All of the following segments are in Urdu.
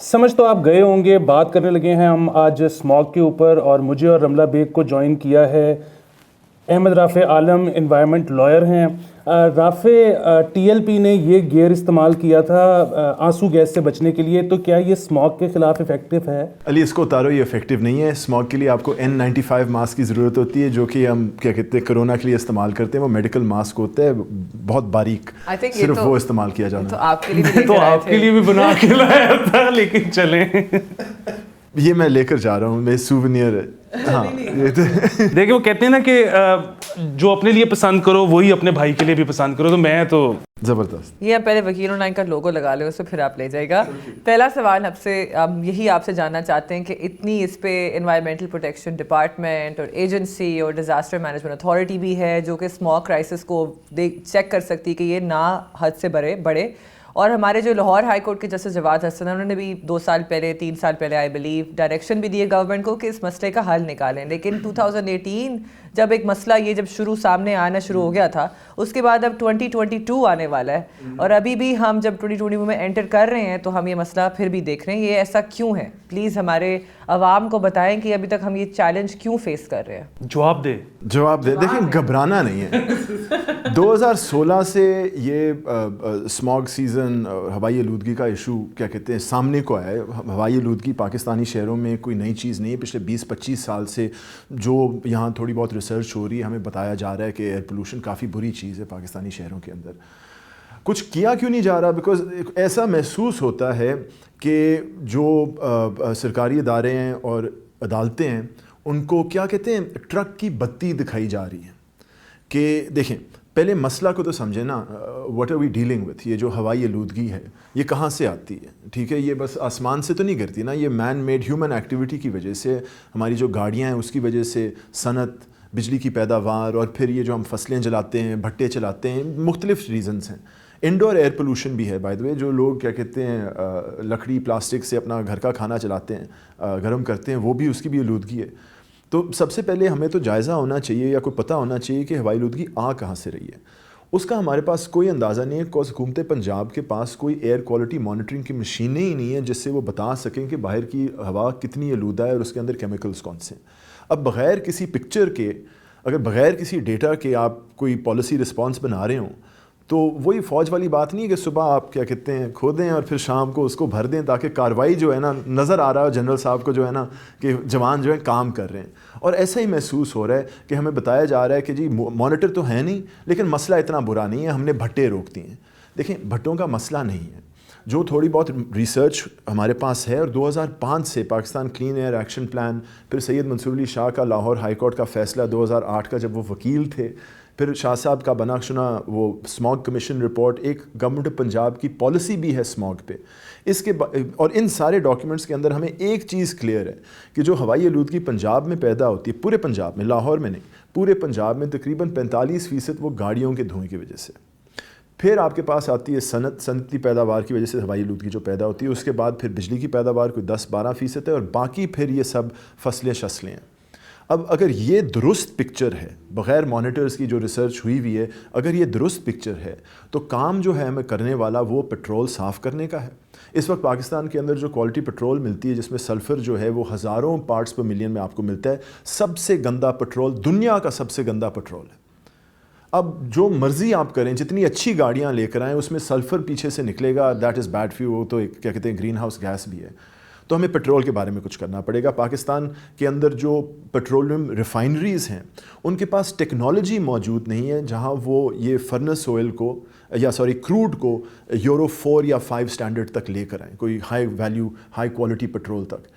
سمجھ تو آپ گئے ہوں گے، بات کرنے لگے ہیں ہم آج اسماگ کے اوپر، اور مجھے اور رملہ بیگ کو جوائن کیا ہے احمد رافع عالم، انوائرمنٹ لائر ہیں۔ رافع، ٹی ایل پی نے یہ گیئر استعمال کیا تھا آنسو گیس سے بچنے کے لیے، تو کیا یہ اسماگ کے خلاف افیکٹو ہے؟ علی اس کو اتارو، یہ افیکٹو نہیں ہے۔ اسماگ کے لیے آپ کو N95 ماسک کی ضرورت ہوتی ہے، جو کہ ہم کیا کہتے ہیں کرونا کے لیے استعمال کرتے ہیں۔ وہ میڈیکل ماسک ہوتا ہے، بہت باریک، صرف وہ استعمال کیا جانا۔ تو آپ کے لیے تو آپ کے لیے بھی بنا کے لایا تھا، لیکن چلیں یہ میں لے کر جا رہا ہوں، میرے سوونیئر ہے۔ ہاں دیکھیں وہ کہتے ہیں نا کہ جو اپنے لیے پسند کرو وہی اپنے بھائی کے لیے بھی پسند کرو، تو میں تو زبردست۔ یہ پہلے وکیل آن لائن کا لوگو لگا لیں، اس پہ پھر آپ لے جائے گا۔ پہلا سوال آپ سے، یہی آپ سے جاننا چاہتے ہیں کہ اتنی اس پہ انوائرمنٹل پروٹیکشن ڈپارٹمنٹ اور ایجنسی اور ڈیزاسٹر مینجمنٹ اتھارٹی بھی ہے جو کہ اسماگ کرائسس کو چیک کر سکتی ہے کہ یہ نہ حد سے بڑھے، اور ہمارے جو لاہور ہائی کورٹ کے جسٹس جواد حسن ہیں، انہوں نے بھی 2 سال پہلے 3 سال پہلے آئی بلیو ڈائریکشن بھی دیے گورنمنٹ کو کہ اس مسئلے کا حل نکالیں، لیکن 2018 جب ایک مسئلہ یہ جب سامنے آنا شروع ہو گیا تھا، اس کے بعد اب 2022 آنے والا ہے، اور ابھی بھی ہم جب 2022 میں انٹر کر رہے ہیں تو ہم یہ مسئلہ پھر بھی دیکھ رہے ہیں۔ یہ ایسا کیوں ہے؟ پلیز ہمارے عوام کو بتائیں کہ ابھی تک ہم یہ چیلنج کیوں فیس کر رہے ہیں۔ جواب دے دیکھیں، گھبرانا نہیں ہے۔ 2016 سے یہ اسماگ سیزن، ہوائی آلودگی کا ایشو کیا کہتے ہیں سامنے کو آیا ہے۔ ہوائی آلودگی پاکستانی شہروں میں کوئی نئی چیز نہیں ہے۔ پچھلے 20-25 سال سے جو یہاں تھوڑی بہت ریسرچ ہو رہی ہے، ہمیں بتایا جا رہا ہے کہ ایئر پولوشن کافی بری چیز ہے پاکستانی شہروں کے اندر۔ کچھ کیا کیوں نہیں جا رہا؟ بیکاز ایسا محسوس ہوتا ہے کہ جو سرکاری ادارے ہیں اور عدالتیں ہیں، ان کو کیا کہتے ہیں ٹرک کی بتی دکھائی جا رہی ہے کہ دیکھیں پہلے مسئلہ کو تو سمجھیں نا، what are we dealing with. یہ جو ہوائی آلودگی ہے یہ کہاں سے آتی ہے؟ ٹھیک ہے، یہ بس آسمان سے تو نہیں گرتی نا، یہ مین میڈ ہیومن ایکٹیویٹی کی وجہ سے، ہماری جو گاڑیاں ہیں اس کی وجہ سے، صنعت، بجلی کی پیداوار، اور پھر یہ جو ہم فصلیں جلاتے ہیں، بھٹے چلاتے ہیں، مختلف ریزنز ہیں۔ انڈور ایئر پولوشن بھی ہے بائی دا وے، جو لوگ کیا کہتے ہیں لکڑی پلاسٹک سے اپنا گھر کا کھانا چلاتے ہیں، گرم کرتے ہیں، وہ بھی اس کی بھی آلودگی ہے۔ تو سب سے پہلے ہمیں تو جائزہ ہونا چاہیے یا کوئی پتہ ہونا چاہیے کہ ہوائی آلودگی کہاں سے رہی ہے۔ اس کا ہمارے پاس کوئی اندازہ نہیں ہے، کیونکہ حکومت پنجاب کے پاس کوئی ایئر کوالٹی مانیٹرنگ کی مشینیں ہی نہیں ہیں جس سے وہ بتا سکیں کہ باہر کی ہوا کتنی آلودہ ہے اور اس کے اندر کیمیکلز کون سے ہیں۔ اب بغیر کسی پکچر کے، اگر بغیر کسی ڈیٹا کے آپ کوئی پالیسی رسپانس بنا رہے ہوں، تو وہی فوج والی بات نہیں ہے کہ صبح آپ کیا کہتے ہیں کھو دیں اور پھر شام کو اس کو بھر دیں، تاکہ کارروائی جو ہے نا نظر آ رہا ہے جنرل صاحب کو جو ہے نا کہ جوان جو ہے کام کر رہے ہیں۔ اور ایسا ہی محسوس ہو رہا ہے کہ ہمیں بتایا جا رہا ہے کہ جی مانیٹر تو ہے نہیں، لیکن مسئلہ اتنا برا نہیں ہے، ہم نے بھٹے روک دیے ہیں۔ دیکھیں بھٹوں کا مسئلہ نہیں ہے، جو تھوڑی بہت ریسرچ ہمارے پاس ہے، اور 2005 سے Pakistan clean air action plan, پھر سید منصور علی شاہ کا لاہور ہائی کورٹ کا فیصلہ 2008 کا جب وہ وکیل تھے، پھر شاہ صاحب کا بنا شنا وہ اسماگ کمیشن رپورٹ، ایک گورنمنٹ پنجاب کی پالیسی بھی ہے اسماگ پہ۔ اس کے اور ان سارے ڈاکیومنٹس کے اندر ہمیں ایک چیز کلیئر ہے کہ جو ہوائی آلودگی پنجاب میں پیدا ہوتی ہے، پورے پنجاب میں، لاہور میں نہیں، پورے پنجاب میں تقریباً 45% وہ گاڑیوں کے دھوئیں کی وجہ سے۔ پھر آپ کے پاس آتی ہے صنعت کی پیداوار کی وجہ سے ہوائی آلودگی جو پیدا ہوتی ہے، اس کے بعد پھر بجلی کی پیداوار کوئی 10-12% ہے، اور باقی پھر یہ سب فصلیں شصلیں ہیں۔ اب اگر یہ درست پکچر ہے، بغیر مانیٹرز کی جو ریسرچ ہوئی ہے، اگر یہ درست پکچر ہے تو کام جو ہے ہمیں کرنے والا وہ پیٹرول صاف کرنے کا ہے۔ اس وقت پاکستان کے اندر جو کوالٹی پیٹرول ملتی ہے، جس میں سلفر جو ہے وہ ہزاروں پارٹس پر ملین میں آپ کو ملتا ہے، سب سے گندا پیٹرول، دنیا کا سب سے گندا پیٹرول ہے۔ اب جو مرضی آپ کریں، جتنی اچھی گاڑیاں لے کر آئیں، اس میں سلفر پیچھے سے نکلے گا، دیٹ از بیڈ فیو، وہ تو کیا کہتے ہیں گرین ہاؤس گیس بھی ہے۔ تو ہمیں پیٹرول کے بارے میں کچھ کرنا پڑے گا۔ پاکستان کے اندر جو پیٹرولیم ریفائنریز ہیں، ان کے پاس ٹیکنالوجی موجود نہیں ہے جہاں وہ یہ فرنس آئل کو کروڈ کو یورو 4 یا 5 اسٹینڈرڈ تک لے کر آئیں، کوئی high value high quality petrol تک۔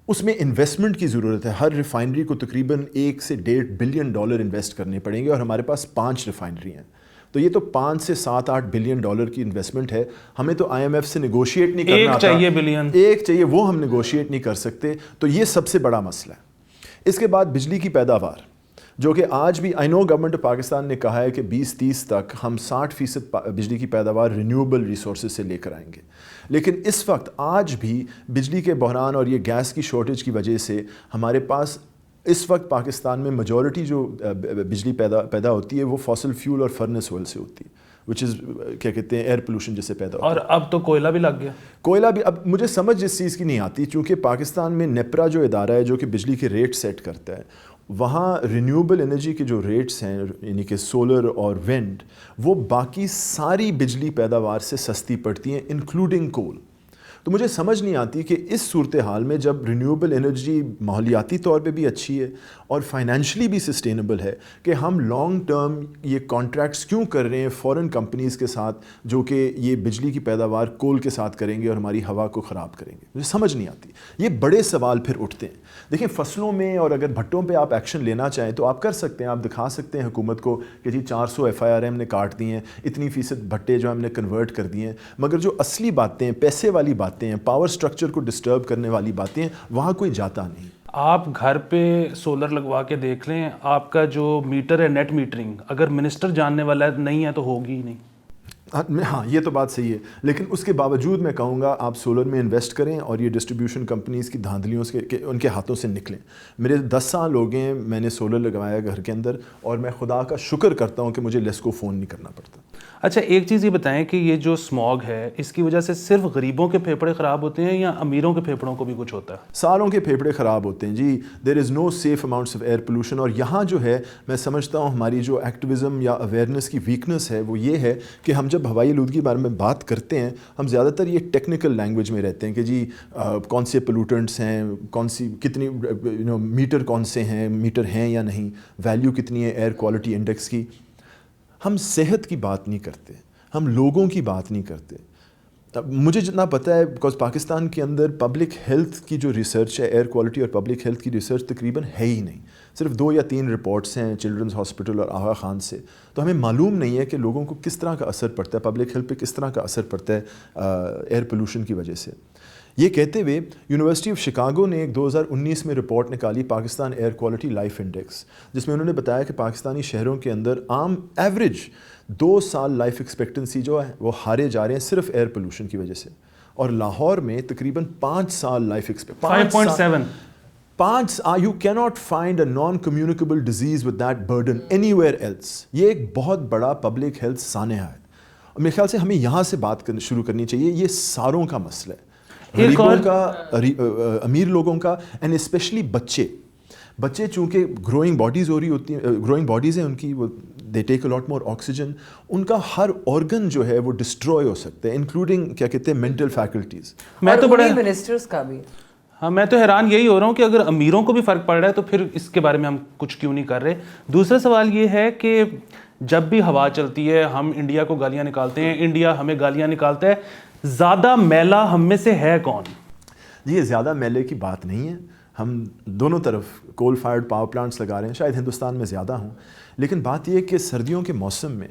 اس میں انویسٹمنٹ کی ضرورت ہے، ہر ریفائنری کو تقریباً $1 سے $1.5 بلین انویسٹ کرنے پڑیں گے، اور ہمارے پاس 5 ریفائنری ہیں، تو یہ تو 5 سے 7-8 بلین ڈالر کی انویسٹمنٹ ہے۔ ہمیں تو IMF سے نیگوشیٹ نہیں کرنا آتا، ایک چاہیے، وہ ہم نیگوشیٹ نہیں کر سکتے، تو یہ سب سے بڑا مسئلہ ہے۔ اس کے بعد بجلی کی پیداوار، جو کہ آج بھی آئی نو گورنمنٹ آف پاکستان نے کہا ہے کہ 2030 تک ہم 60% بجلی کی پیداوار رینیویبل ریسورسز سے لے کر آئیں گے، لیکن اس وقت آج بھی بجلی کے بحران اور یہ گیس کی شارٹیج کی وجہ سے ہمارے پاس اس وقت پاکستان میں میجورٹی جو بجلی پیدا ہوتی ہے وہ فاسل فیول اور فرنس آئل سے ہوتی ہے۔ وچ از کیا کہتے ہیں ایئر پولوشن جس سے پیدا ہوتا ہے. اور اب تو کوئلہ بھی لگ گیا. کوئلہ بھی, اب مجھے سمجھ اس چیز کی نہیں آتی, چونکہ پاکستان میں نیپرا جو ادارہ ہے جو کہ بجلی کے ریٹ سیٹ کرتا ہے, وہاں رینیوبل انرجی کے جو ریٹس ہیں یعنی کہ سولر اور ونڈ, وہ باقی ساری بجلی پیداوار سے سستی پڑتی ہیں انکلوڈنگ کول. تو مجھے سمجھ نہیں آتی کہ اس صورتحال میں جب رینیوبل انرجی ماحولیاتی طور پہ بھی اچھی ہے اور فائنینشلی بھی سسٹینیبل ہے, کہ ہم لانگ ٹرم یہ کانٹریکٹس کیوں کر رہے ہیں فورن کمپنیز کے ساتھ جو کہ یہ بجلی کی پیداوار کول کے ساتھ کریں گے اور ہماری ہوا کو خراب کریں گے. مجھے سمجھ نہیں آتی. یہ بڑے سوال پھر اٹھتے ہیں. دیکھیں فصلوں میں اور اگر بھٹوں پہ آپ ایکشن لینا چاہیں تو آپ کر سکتے ہیں, آپ دکھا سکتے ہیں حکومت کو کہ جی 400 FIR ہم نے کاٹ دی ہیں, اتنی فیصد بھٹے جو ہم نے کنورٹ کر دیے ہیں, مگر جو اصلی باتیں, پیسے والی باتیں ہیں, پاور سٹرکچر کو ڈسٹرب کرنے والی باتیں ہیں, وہاں کوئی جاتا نہیں. آپ گھر پہ سولر لگوا کے دیکھ لیں, آپ کا جو میٹر ہے نیٹ میٹرنگ, اگر منسٹر جاننے والا نہیں ہے تو ہوگی ہی نہیں. ہاں یہ تو بات صحیح ہے, لیکن اس کے باوجود میں کہوں گا آپ سولر میں انویسٹ کریں اور یہ ڈسٹریبیوشن کمپنیز کی دھاندلیوں سے ان کے ہاتھوں سے نکلیں. میرے 10 سال ہو گئے ہیں میں نے سولر لگوایا گھر کے اندر, اور میں خدا کا شکر کرتا ہوں کہ مجھے لیسکو فون نہیں کرنا پڑتا. اچھا ایک چیز یہ بتائیں کہ یہ جو اسموگ ہے اس کی وجہ سے صرف غریبوں کے پھیپھڑے خراب ہوتے ہیں یا امیروں کے پھیپھڑوں کو بھی کچھ ہوتا ہے؟ ساروں کے پھیپھڑے خراب ہوتے ہیں جی. There is no safe amounts of air pollution. اور یہاں جو ہے میں سمجھتا ہوں ہماری جو ایکٹیویزم یا اویئرنیس کی ویکنس ہے وہ یہ ہے کہ ہم جب ہوائی آلودگی کے بارے میں بات کرتے ہیں ہم زیادہ تر یہ ٹیکنیکل لینگویج میں رہتے ہیں کہ جی کون سے پولوٹنٹس ہیں, کون سی کتنی میٹر کون سے ہیں, میٹر ہیں یا نہیں, ویلیو کتنی ہے ایئر کوالٹی انڈیکس کی. ہم صحت کی بات نہیں کرتے, ہم لوگوں کی بات نہیں کرتے. مجھے جتنا پتہ ہے بیکاز پاکستان کے اندر پبلک ہیلتھ کی جو ریسرچ ہے, ایئر کوالٹی اور پبلک ہیلتھ کی ریسرچ تقریباً ہے ہی نہیں. صرف 2 یا 3 رپورٹس ہیں چلڈرنز ہاسپٹل اور آغا خان سے. تو ہمیں معلوم نہیں ہے کہ لوگوں کو کس طرح کا اثر پڑتا ہے, پبلک ہیلتھ پہ کس طرح کا اثر پڑتا ہے ایئر پولوشن کی وجہ سے. یہ کہتے ہوئے یونیورسٹی آف شکاگو نے ایک 2019 میں رپورٹ نکالی Pakistan air quality life index, جس میں انہوں نے بتایا کہ پاکستانی شہروں کے اندر عام ایوریج 2 سال لائف ایکسپیکٹنسی جو ہے وہ ہارے جا رہے ہیں صرف ایئر پولوشن کی وجہ سے. اور لاہور میں تقریباً 5 سال life expectancy 5. You cannot find a non-communicable disease with that burden anywhere else. یہ ایک بہت بڑا پبلک ہیلتھ سانحہ ہے. میرے خیال سے ہمیں یہاں سے بات شروع کرنی چاہیے. یہ ساروں کا مسئلہ ہے, غریبوں کا, امیر لوگوں کا, اینڈ اسپیشلی بچے چونکہ گروئنگ باڈیز ہو رہی ہوتی ہیں, گروئنگ باڈیز ہیں ان کی, وہ دے ٹیک اے لاٹ مور آکسیجن. ان کا ہر آرگن جو ہے وہ ڈسٹروائے ہو سکتا ہے انکلوڈنگ کیا کہتے ہیں مینٹل فیکلٹیز. میں تو بڑے منسٹرز کا بھی. ہاں میں تو حیران یہی ہو رہا ہوں کہ اگر امیروں کو بھی فرق پڑ رہا ہے تو پھر اس کے بارے میں ہم کچھ کیوں نہیں کر رہے. دوسرا سوال یہ ہے کہ جب بھی ہوا چلتی ہے ہم انڈیا کو گالیاں نکالتے ہیں, انڈیا ہمیں گالیاں نکالتا ہے. زیادہ میلا ہم میں سے ہے کون؟ یہ زیادہ میلے کی بات نہیں ہے. ہم دونوں طرف کول فائرڈ پاور پلانٹس لگا رہے ہیں, شاید ہندوستان میں زیادہ ہوں, لیکن بات یہ ہے کہ سردیوں کے موسم میں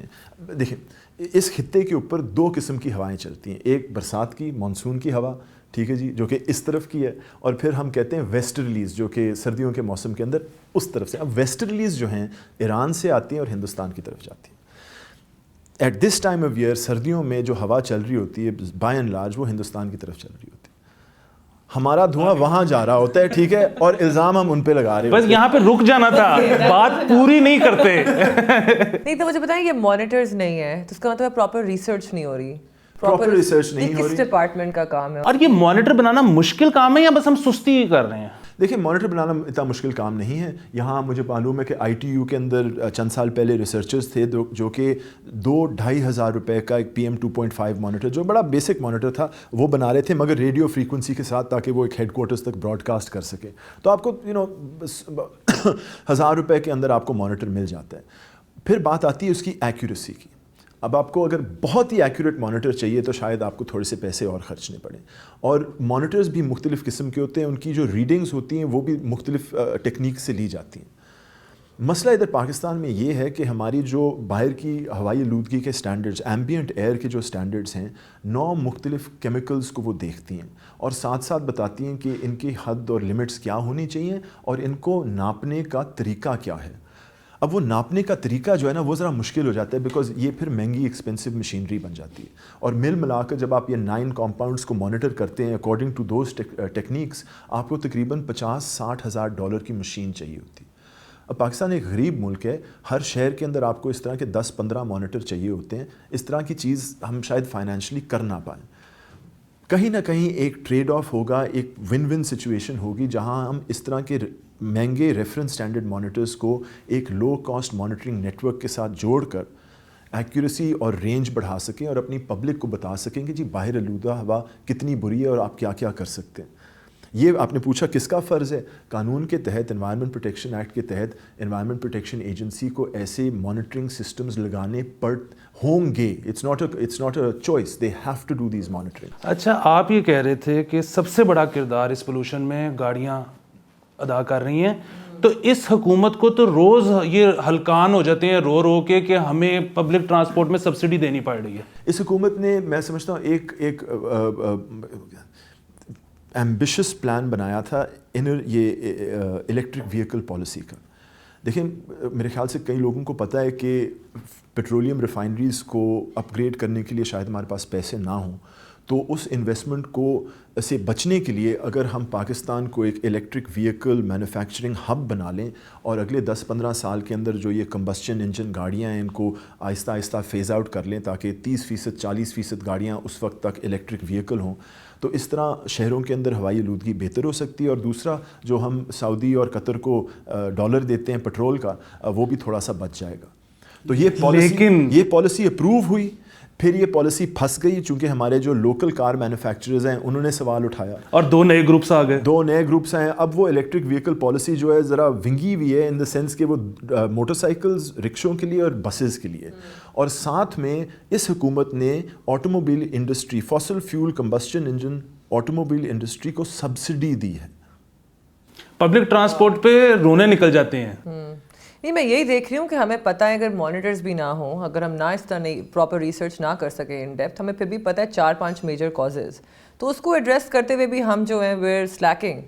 دیکھیں اس خطے کے اوپر 2 قسم کی ہوائیں چلتی ہیں. ایک برسات کی مانسون کی ہوا, ٹھیک ہے جی, جو کہ اس طرف کی ہے, اور پھر ہم کہتے ہیں ویسٹرلیز جو کہ سردیوں کے موسم کے اندر اس طرف سے. اب ویسٹرلیز جو ہیں ایران سے آتی ہیں اور ہندوستان کی طرف جاتی ہیں. At this time of year سردیوں میں جو ہوا چل رہی ہوتی ہے بائی اینڈ لارج وہ ہندوستان کی طرف چل رہی ہوتی ہے. ہمارا دھواں وہاں جا رہا ہوتا ہے, ٹھیک ہے, اور الزام ہم ان پہ لگا رہے ہیں. بس یہاں پہ رک جانا تھا, بات پوری نہیں کرتے. نہیں تو مجھے بتائیں یہ مانیٹرز نہیں ہے تو اس کا مطلب پراپر ریسرچ نہیں ہو رہی. پراپر ریسرچ نہیں ہو رہی. کس ڈپارٹمنٹ کا کام ہے؟ اور یہ مانیٹر بنانا مشکل کام ہے یا بس ہم سستی کر رہے ہیں؟ دیکھیں مانیٹر بنانا اتنا مشکل کام نہیں ہے. یہاں مجھے معلوم ہے کہ ITU کے اندر چند سال پہلے ریسرچرز تھے جو کہ 2-2.5 ہزار روپے کا ایک PM 2.5 مانیٹر, جو بڑا بیسک مانیٹر تھا, وہ بنا رہے تھے مگر ریڈیو فریکوینسی کے ساتھ تاکہ وہ ایک ہیڈ کوارٹرز تک براڈ کاسٹ کر سکے. تو آپ کو 1000 روپے کے اندر آپ کو مانیٹر مل جاتا ہے. پھر بات آتی ہے اس کی ایکوریسی کی. اب آپ کو اگر بہت ہی ایکوریٹ مانیٹر چاہیے تو شاید آپ کو تھوڑے سے پیسے اور خرچنے پڑیں. اور مانیٹرز بھی مختلف قسم کے ہوتے ہیں, ان کی جو ریڈنگز ہوتی ہیں وہ بھی مختلف ٹیکنیک سے لی جاتی ہیں. مسئلہ ادھر پاکستان میں یہ ہے کہ ہماری جو باہر کی ہوائی آلودگی کے سٹینڈرڈز, ایمبینٹ ایئر کے جو سٹینڈرڈز ہیں, 9 مختلف کیمیکلز کو وہ دیکھتی ہیں اور ساتھ ساتھ بتاتی ہیں کہ ان کی حد اور لمٹس کیا ہونی چاہیے اور ان کو ناپنے کا طریقہ کیا ہے. اب وہ ناپنے کا طریقہ جو ہے نا وہ ذرا مشکل ہو جاتا ہے بیکاز یہ پھر مہنگی ایکسپینسو مشینری بن جاتی ہے. اور ملا کر جب آپ یہ 9 کمپاؤنڈس کو مانیٹر کرتے ہیں اکارڈنگ ٹو دوز ٹیکنیکس, آپ کو تقریباً $50-60 ہزار کی مشین چاہیے ہوتی. اب پاکستان ایک غریب ملک ہے, ہر شہر کے اندر آپ کو اس طرح کے 10-15 مانیٹر چاہیے ہوتے ہیں. اس طرح کی چیز ہم شاید فائنینشلی کر نہ پائیں. کہیں نہ کہیں ایک ٹریڈ آف ہوگا, ایک ون ون سچویشن ہوگی جہاں ہم اس طرح کے مہنگے ریفرنس اسٹینڈرڈ مانیٹرز کو ایک low cost monitoring network کے ساتھ جوڑ کر ایکیوریسی اور رینج بڑھا سکیں اور اپنی پبلک کو بتا سکیں کہ جی باہر آلودہ ہوا کتنی بری ہے اور آپ کیا کیا کر سکتے ہیں. یہ آپ نے پوچھا کس کا فرض ہے. قانون کے تحت, انوائرمنٹ پروٹیکشن ایکٹ کے تحت, انوائرمنٹ پروٹیکشن ایجنسی کو ایسے مانیٹرنگ سسٹمز لگانے ہوں گے. It's not a choice, they have to do these monitoring. اچھا, آپ یہ کہہ رہے تھے کہ سب سے بڑا کردار اس پولوشن میں گاڑیاں ادا کر رہی ہیں, تو اس حکومت کو تو روز یہ ہلکان ہو جاتے ہیں رو رو کے کہ ہمیں پبلک ٹرانسپورٹ میں سبسڈی دینی پڑ رہی ہے. اس حکومت نے, میں سمجھتا ہوں, ایک ایمبیشس پلان بنایا تھا یہ الیکٹرک وہیکل پالیسی کا. دیکھیں, میرے خیال سے کئی لوگوں کو پتہ ہے کہ پیٹرولیم ریفائنریز کو اپ گریڈ کرنے کے لیے شاید ہمارے پاس پیسے نہ ہوں, تو اس انویسٹمنٹ کو سے بچنے کے لیے اگر ہم پاکستان کو ایک الیکٹرک وہیکل مینوفیکچرنگ ہب بنا لیں اور اگلے 10-15 سال کے اندر جو یہ کمبسچن انجن گاڑیاں ہیں ان کو آہستہ آہستہ فیز آؤٹ کر لیں تاکہ 30% 40% گاڑیاں اس وقت تک الیکٹرک وہیکل ہوں, تو اس طرح شہروں کے اندر ہوائی آلودگی بہتر ہو سکتی ہے. اور دوسرا, جو ہم سعودی اور قطر کو ڈالر دیتے ہیں پیٹرول کا, وہ بھی تھوڑا سا بچ جائے گا. تو یہ پالیسی اپروو ہوئی, پھر یہ پالیسی پھنس گئی چونکہ ہمارے جو لوکل کار مینوفیکچررز ہیں انہوں نے سوال اٹھایا اور 2 نئے گروپس آ گئے. 2 نئے گروپس ہیں. اب وہ الیکٹرک وہیکل پالیسی جو ہے ذرا ونگی ہوئی ہے ان دا سینس کہ وہ موٹر سائیکلز, رکشوں کے لیے اور بسز کے لیے, اور ساتھ میں اس حکومت نے automobile industry, fossil fuel combustion engine automobile industry کو سبسڈی دی ہے. پبلک ٹرانسپورٹ پہ رونے نکل جاتے ہیں. نہیں, میں یہی دیکھ رہی ہوں کہ ہمیں پتہ ہے اگر مانیٹرز بھی نہ ہوں, اگر ہم نہ اس طرح نہیں پراپر ریسرچ نہ کر سکیں ان ڈیپتھ, ہمیں پھر بھی پتہ ہے 4-5 میجر کازز, تو اس کو ایڈریس کرتے ہوئے بھی ہم جو ہیں ویئر سلیکنگ.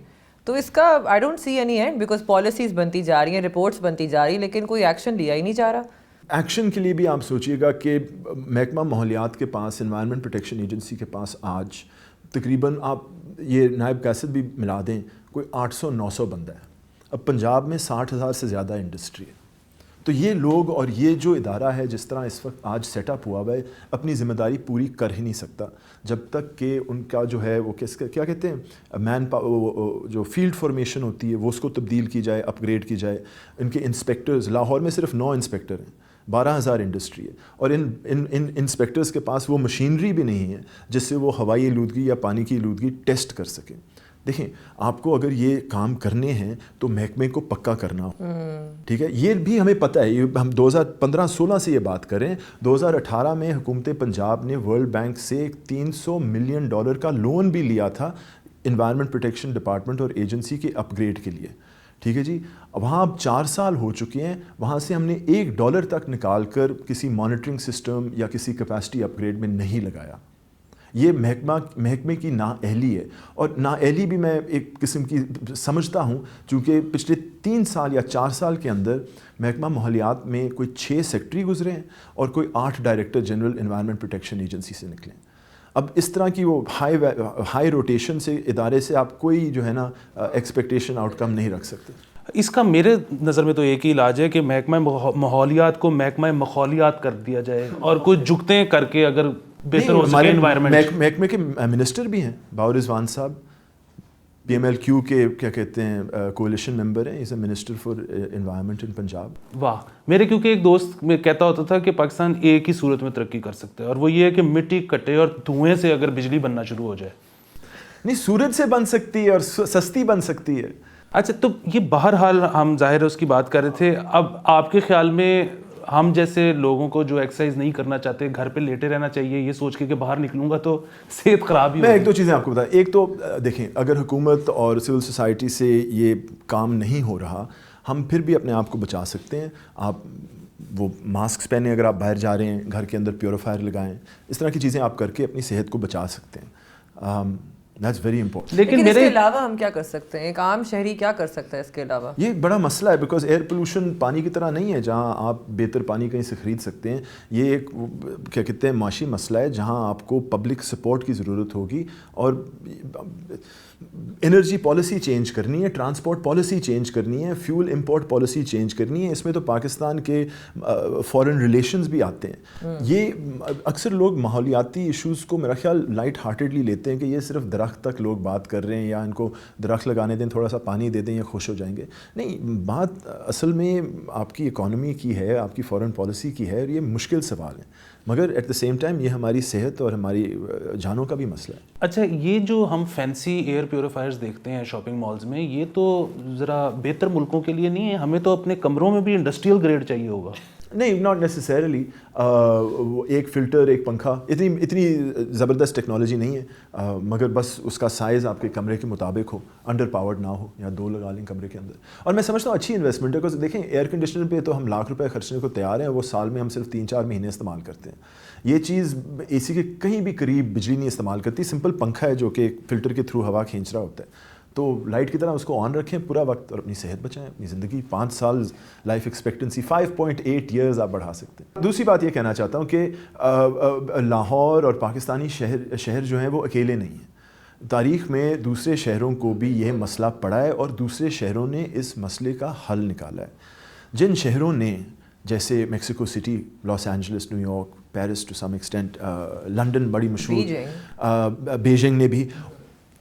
تو اس کا I don't see any and, because policies بنتی جا رہی ہیں, رپورٹس بنتی جا رہی ہیں, لیکن کوئی ایکشن لیا ہی نہیں جا رہا. ایکشن کے لیے بھی آپ سوچئے گا کہ محکمہ ماحولیات کے پاس, انوائرمنٹ پروٹیکشن ایجنسی کے پاس آج تقریباً آپ یہ نائب قیصر بھی ملا دیں, کوئی 800-900 بندہ ہے. اب پنجاب میں 60,000 سے زیادہ انڈسٹری ہے. تو یہ لوگ اور یہ جو ادارہ ہے جس طرح اس وقت آج سیٹ اپ ہوا ہوا ہے, اپنی ذمہ داری پوری کر ہی نہیں سکتا جب تک کہ ان کا جو ہے وہ کیا کہتے ہیں جو فیلڈ فارمیشن ہوتی ہے وہ اس کو تبدیل کی جائے, اپ گریڈ کی جائے. ان کے انسپیکٹرز, لاہور میں صرف 9 انسپیکٹر ہیں, 12,000 انڈسٹری ہے, اور ان انسپیکٹرز کے پاس وہ مشینری بھی نہیں ہے جس سے وہ ہوائی آلودگی یا پانی کی آلودگی ٹیسٹ کر سکیں. دیکھیں, آپ کو اگر یہ کام کرنے ہیں تو محکمے کو پکا کرنا ہو, ٹھیک ہے. یہ بھی ہمیں پتہ ہے, ہم 2015-16 سے یہ بات کریں, 2018 میں حکومت پنجاب نے ورلڈ بینک سے $300 ملین کا لون بھی لیا تھا انوائرمنٹ پروٹیکشن ڈپارٹمنٹ اور ایجنسی کے اپ گریڈ کے لیے. ٹھیک ہے جی, وہاں اب 4 سال ہو چکے ہیں, وہاں سے ہم نے $1 تک نکال کر کسی مانیٹرنگ سسٹم یا کسی کیپیسٹی اپ گریڈ میں نہیں لگایا. یہ محکمے کی نااہلی ہے, اور نااہلی بھی میں ایک قسم کی سمجھتا ہوں چونکہ پچھلے 3 سال یا 4 سال کے اندر محکمہ ماحولیات میں کوئی 6 سیکٹری گزرے ہیں اور کوئی 8 director general environment protection agency سے نکلے. اب اس طرح کی وہ ہائی روٹیشن سے ادارے سے آپ کوئی جو ہے نا ایکسپیکٹیشن آؤٹ کم نہیں رکھ سکتے. اس کا میرے نظر میں تو ایک ہی علاج ہے کہ محکمہ ماحولیات کو محکمہ ماحولیات کر دیا جائے, اور کچھ جگتیں کر کے اگر بہتر ہو سکے انوائرمنٹ. محکمے کے منسٹر بھی ہیں, باور رضوان صاحب PMLQ کے کیا کہتے ہیں کولیشن ممبر ہیں, is a minister for environment in Punjab. واہ, میرے کیونکہ ایک دوست میں کہتا ہوتا تھا کہ پاکستان ایک ہی صورت میں ترقی کر سکتا ہے, اور وہ یہ ہے کہ مٹی کٹے اور دھوئیں سے اگر بجلی بننا شروع ہو جائے. نہیں, سورج سے بن سکتی ہے اور سستی بن سکتی ہے. اچھا, تو یہ بہرحال ہم ظاہر ہے اس کی بات کر رہے تھے. اب آپ کے خیال میں ہم جیسے لوگوں کو جو ایکسرسائز نہیں کرنا چاہتے, گھر پہ لیٹے رہنا چاہیے یہ سوچ کے کہ باہر نکلوں گا تو صحت خراب ہی. میں 1-2 چیزیں آپ کو بتاؤں. ایک تو دیکھیں, اگر حکومت اور سول سوسائٹی سے یہ کام نہیں ہو رہا, ہم پھر بھی اپنے آپ کو بچا سکتے ہیں. آپ وہ ماسکس پہنیں اگر آپ باہر جا رہے ہیں, گھر کے اندر پیوریفائر لگائیں, اس طرح کی چیزیں آپ کر کے اپنی صحت کو بچا سکتے ہیں. That's very important. لیکن اس کے علاوہ ہم کیا کر سکتے ہیں, ایک عام شہری کیا کر سکتا ہے اس کے علاوہ؟ یہ ایک بڑا مسئلہ ہے بیکاز ایئر پولوشن پانی کی طرح نہیں ہے جہاں آپ بہتر پانی کہیں سے خرید سکتے ہیں. یہ ایک کیا کہتے ہیں معاشی مسئلہ ہے جہاں آپ کو پبلک سپورٹ کی ضرورت ہوگی, اور انرجی پالیسی چینج کرنی ہے, ٹرانسپورٹ پالیسی چینج کرنی ہے, فیول امپورٹ پالیسی چینج کرنی ہے. اس میں تو پاکستان کے فارن ریلیشنز بھی آتے ہیں. یہ اکثر لوگ ماحولیاتی ایشوز کو میرا خیال لائٹ ہارٹیڈلی لیتے ہیں کہ یہ صرف درخت تک لوگ بات کر رہے ہیں یا ان کو درخت لگانے دیں, تھوڑا سا پانی دے دیں یا خوش ہو جائیں گے. نہیں, بات اصل میں آپ کی اکانومی کی ہے, آپ کی فارن پالیسی کی ہے, اور یہ مشکل سوال ہے, مگر ایٹ دا سیم ٹائم یہ ہماری صحت اور ہماری جانوں کا بھی مسئلہ ہے. اچھا, یہ جو ہم فینسی ایئر پیوریفائرز دیکھتے ہیں شاپنگ مالز میں, یہ تو ذرا بہتر ملکوں کے لیے نہیں ہے, ہمیں تو اپنے کمروں میں بھی انڈسٹریل گریڈ چاہیے ہوگا. نہیں, ناٹ نیسسریلی. ایک فلٹر, ایک پنکھا, اتنی زبردست ٹیکنالوجی نہیں ہے, مگر بس اس کا سائز آپ کے کمرے کے مطابق ہو, انڈر پاورڈ نہ ہو, یا 2 لگا لیں کمرے کے اندر. اور میں سمجھتا ہوں اچھی انویسٹمنٹ ہے, بیکاز دیکھیں ایئر کنڈیشنر پہ تو ہم لاکھ روپے خرچنے کو تیار ہیں, وہ سال میں ہم صرف 3-4 مہینے استعمال کرتے ہیں. یہ چیز اے سی کے کہیں بھی قریب بجلی نہیں استعمال کرتی. سمپل پنکھا ہے جو کہ ایک فلٹر کے تھرو ہوا کھینچ رہا ہوتا ہے. تو لائٹ کی طرح اس کو آن رکھیں پورا وقت, اور اپنی صحت بچائیں, اپنی زندگی 5 سال لائف ایکسپیکٹنسی 5.8 ایئرز آپ بڑھا سکتے ہیں. دوسری بات یہ کہنا چاہتا ہوں کہ لاہور اور پاکستانی شہر جو ہیں وہ اکیلے نہیں ہیں. تاریخ میں دوسرے شہروں کو بھی یہ مسئلہ پڑا ہے, اور دوسرے شہروں نے اس مسئلے کا حل نکالا ہے. جن شہروں نے, جیسے Mexico City, Los Angeles, New York, Paris to some extent, London بڑی مشہور, بیجنگ نے بھی,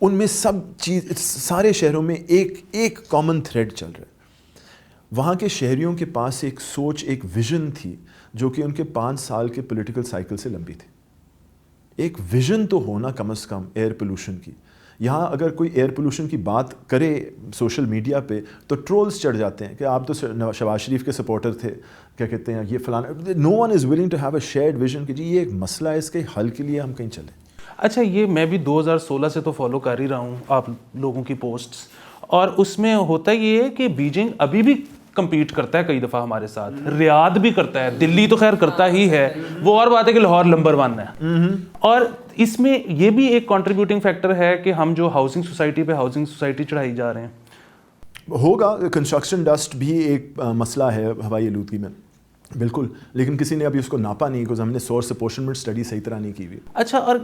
ان میں سب چیز, سارے شہروں میں ایک کامن تھریڈ چل رہا ہے. وہاں کے شہریوں کے پاس ایک سوچ, ایک ویژن تھی جو کہ ان کے 5 سال کے پولیٹیکل سائیکل سے لمبی تھی. ایک ویژن تو ہونا کم از کم ایئر پولوشن کی. یہاں اگر کوئی ایئر پولوشن کی بات کرے سوشل میڈیا پہ تو ٹرولز چڑھ جاتے ہیں کہ آپ تو شہباز شریف کے سپورٹر تھے, کیا کہتے ہیں یہ فلانا. No one is willing to have a shared vision کہ جی یہ ایک مسئلہ ہے, اس کے حل کے لیے ہم کہیں چلیں. اچھا, یہ میں بھی 2016 سے تو فالو کر ہی رہا ہوں آپ لوگوں کی پوسٹس, اور اس میں ہوتا یہ ہے کہ بیجنگ ابھی بھی کمپیٹ کرتا ہے کئی دفعہ ہمارے ساتھ, ریاض بھی کرتا ہے, دلی تو خیر کرتا ہی ہے, وہ اور بات ہے کہ لاہور نمبر 1 ہے. اور اس میں یہ بھی ایک کنٹریبیوٹنگ فیکٹر ہے کہ ہم جو ہاؤسنگ سوسائٹی پہ ہاؤسنگ سوسائٹی چڑھائی جا رہے ہیں. ہوگا, کنسٹرکشن ڈسٹ بھی ایک مسئلہ ہے ہوائی آلودگی میں, بالکل, لیکن کسی نے ابھی اس کو ناپا نہیں, کیونکہ ہم نے سورس اپورشنمنٹ اسٹڈی صحیح طرح نہیں کی ہوئی. اچھا, اور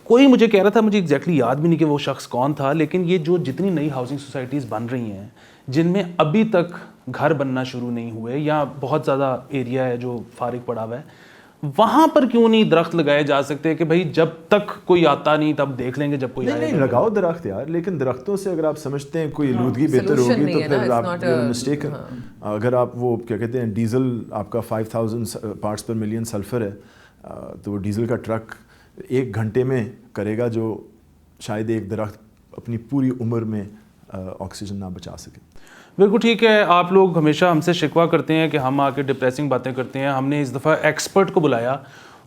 کوئی مجھے کہہ رہا تھا, مجھے ایگزیکٹلی یاد بھی نہیں کہ وہ شخص کون تھا, لیکن یہ جو جتنی نئی ہاؤسنگ سوسائٹیز بن رہی ہیں جن میں ابھی تک گھر بننا شروع نہیں ہوئے, یا بہت زیادہ ایریا ہے جو فارغ پڑا ہوا ہے, وہاں پر کیوں نہیں درخت لگائے جا سکتے کہ بھائی جب تک کوئی آتا نہیں تب دیکھ لیں گے جب کوئی آئے. نہیں, لگاؤ درخت یار, لیکن درختوں سے اگر آپ سمجھتے ہیں کوئی آلودگی بہتر ہوگی تو پھر آپ مسٹیک. اگر آپ وہ کیا کہتے ہیں ڈیزل آپ کا 5000 پارٹس پر ملین سلفر ہے, تو وہ ڈیزل کا ٹرک 1 گھنٹے میں کرے گا جو شاید ایک درخت اپنی پوری عمر میں آکسیجن نہ بچا سکے. بالکل ٹھیک ہے. آپ لوگ ہمیشہ ہم سے شکوہ کرتے ہیں کہ ہم آ کے ڈپریسنگ باتیں کرتے ہیں. ہم نے اس دفعہ ایکسپرٹ کو بلایا,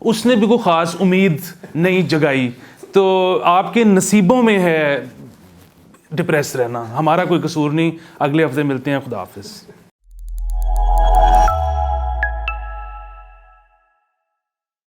اس نے بھی کوئی خاص امید نہیں جگائی, تو آپ کے نصیبوں میں ہے ڈپریس رہنا, ہمارا کوئی قصور نہیں. اگلے ہفتے ملتے ہیں, خدا حافظ.